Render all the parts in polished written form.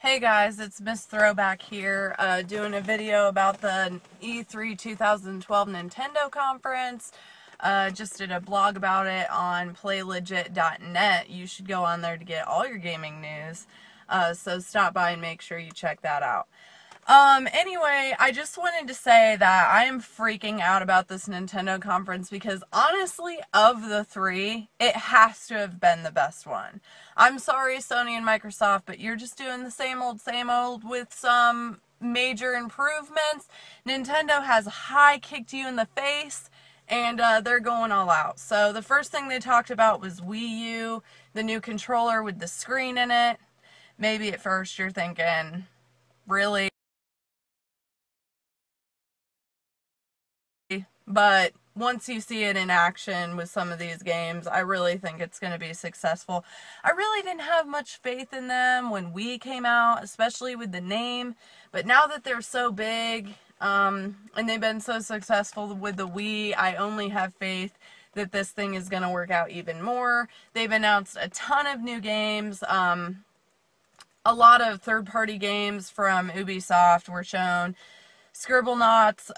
Hey guys, it's Miss Throwback here, doing a video about the E3 2012 Nintendo conference. Just did a blog about it on playlegit.net. You should go on there to get all your gaming news. So stop by and make sure you check that out. Anyway, I just wanted to say that I am freaking out about this Nintendo conference because honestly, of the three, it has to have been the best one. I'm sorry, Sony and Microsoft, but you're just doing the same old with some major improvements. Nintendo has high kicked you in the face, and they're going all out. So the first thing they talked about was Wii U, the new controller with the screen in it. Maybe at first you're thinking, really? But once you see it in action with some of these games, I really think it's going to be successful. I really didn't have much faith in them when Wii came out, especially with the name. But now that they're so big, and they've been so successful with the Wii, I only have faith that this thing is going to work out even more. They've announced a ton of new games. A lot of third-party games from Ubisoft were shown. Scribblenauts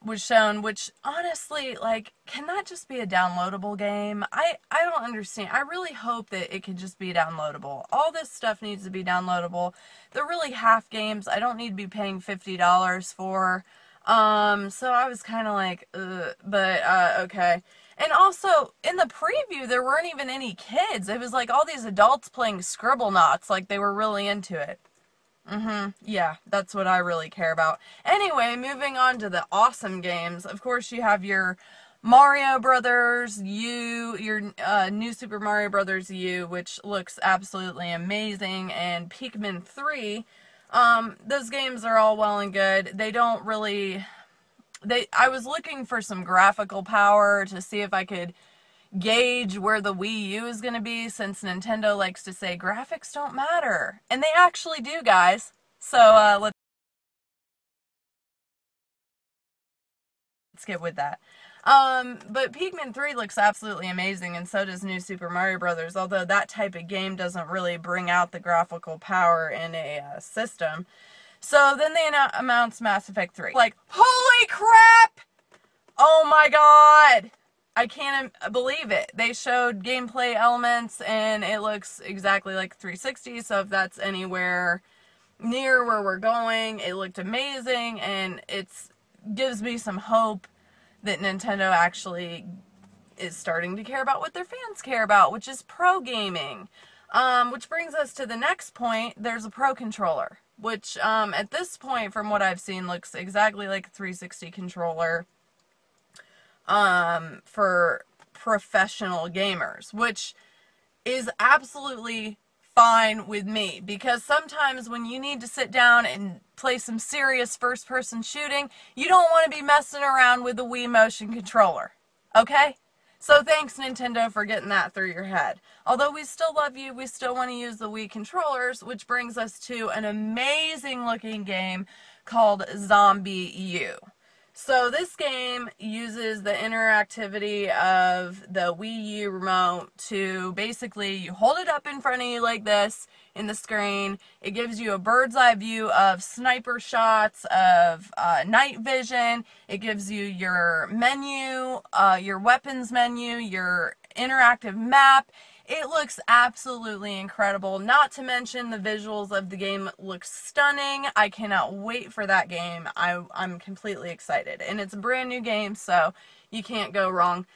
was shown, which honestly, like, can that just be a downloadable game? I don't understand. I really hope that it could just be downloadable. All this stuff needs to be downloadable. They're really half games. I don't need to be paying $50 for. So I was kind of like, okay. And also, in the preview, there weren't even any kids. It was like all these adults playing Scribblenauts, like they were really into it. Yeah, that's what I really care about. Anyway, moving on to the awesome games. Of course, you have your Mario Brothers U, your new Super Mario Brothers U, which looks absolutely amazing, and Pikmin 3. Those games are all well and good. They don't really... I was looking for some graphical power to see if I could gauge where the Wii U is going to be, since Nintendo likes to say graphics don't matter. And they actually do, guys. So, let's get with that. But Pikmin 3 looks absolutely amazing, and so does New Super Mario Brothers, although that type of game doesn't really bring out the graphical power in a system. So then they announced Mass Effect 3. Like, holy crap! Oh my god! I can't believe it. They showed gameplay elements, and it looks exactly like 360, so if that's anywhere near where we're going, it looked amazing, and it gives me some hope that Nintendo actually is starting to care about what their fans care about, which is pro gaming. Which brings us to the next point. There's a Pro controller, which at this point, from what I've seen, looks exactly like a 360 controller. For professional gamers, which is absolutely fine with me, because sometimes when you need to sit down and play some serious first-person shooting, you don't want to be messing around with the Wii motion controller, okay? So thanks, Nintendo, for getting that through your head. Although we still love you, we still want to use the Wii controllers, which brings us to an amazing-looking game called Zombie U. So this game uses the interactivity of the Wii U Remote to basically, you hold it up in front of you like this in the screen. It gives you a bird's eye view of sniper shots, of night vision. It gives you your menu, your weapons menu, your interactive map. It looks absolutely incredible, not to mention the visuals of the game look stunning. I cannot wait for that game. I'm completely excited. And it's a brand new game, so you can't go wrong.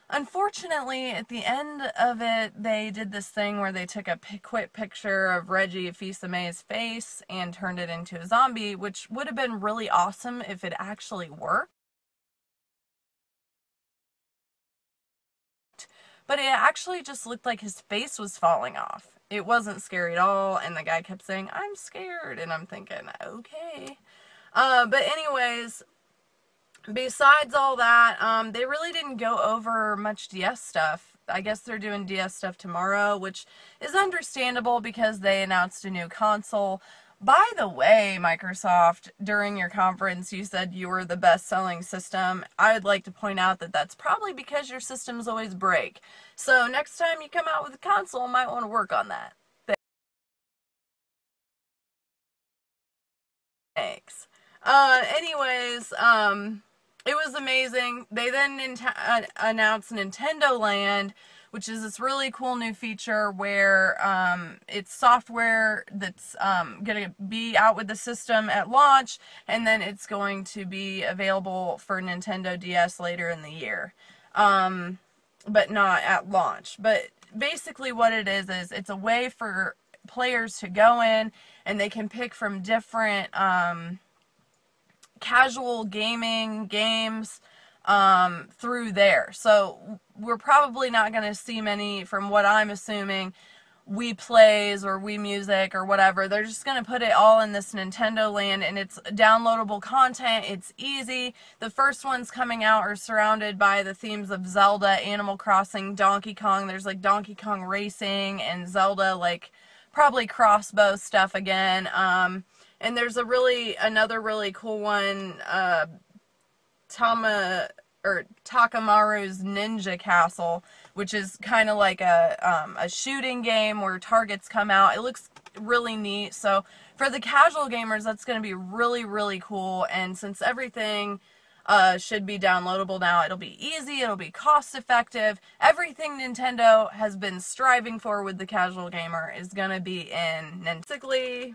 Unfortunately, at the end of it, they did this thing where they took a quick picture of Reggie Fils-Aimé's face and turned it into a zombie, which would have been really awesome if it actually worked. But it actually just looked like his face was falling off. It wasn't scary at all, and the guy kept saying, "I'm scared," and I'm thinking, okay. But anyways, besides all that, they really didn't go over much DS stuff. I guess they're doing DS stuff tomorrow, which is understandable because they announced a new console. By the way, Microsoft, during your conference, you said you were the best-selling system. I would like to point out that that's probably because your systems always break. So next time you come out with a console, you might want to work on that. makes. Anyways, it was amazing. They then announced Nintendo Land, which is this really cool new feature where it's software that's going to be out with the system at launch, and then it's going to be available for Nintendo DS later in the year, but not at launch. But basically what it is it's a way for players to go in and they can pick from different casual gaming games through there. So we're probably not going to see many, from what I'm assuming, Wii Plays or Wii Music or whatever. They're just going to put it all in this Nintendo Land, and it's downloadable content. It's easy. The first ones coming out are surrounded by the themes of Zelda, Animal Crossing, Donkey Kong. There's like Donkey Kong Racing and Zelda, like probably crossbow stuff again. And there's another really cool one, Takamaru's Ninja Castle, which is kind of like a shooting game where targets come out. It looks really neat. So for the casual gamers, that's going to be really, really cool. And since everything should be downloadable now, it'll be easy, it'll be cost effective. Everything Nintendo has been striving for with the casual gamer is going to be in Basically,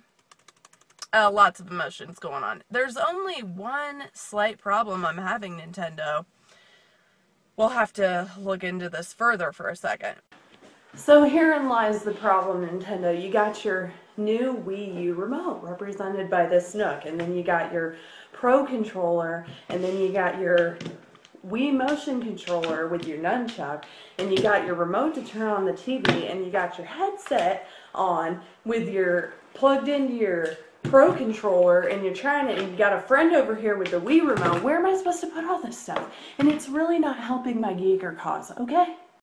lots of emotions going on. There's only one slight problem I'm having, Nintendo. We'll have to look into this further for a second. So herein lies the problem, Nintendo. You got your new Wii U Remote, represented by this Nook, and then you got your Pro Controller, and then you got your Wii Motion Controller with your nunchuck, and you got your remote to turn on the TV, and you got your headset on with your plugged into your Pro Controller, and you're trying to, and you got a friend over here with the Wii Remote. Where am I supposed to put all this stuff? And it's really not helping my geeker cause, okay?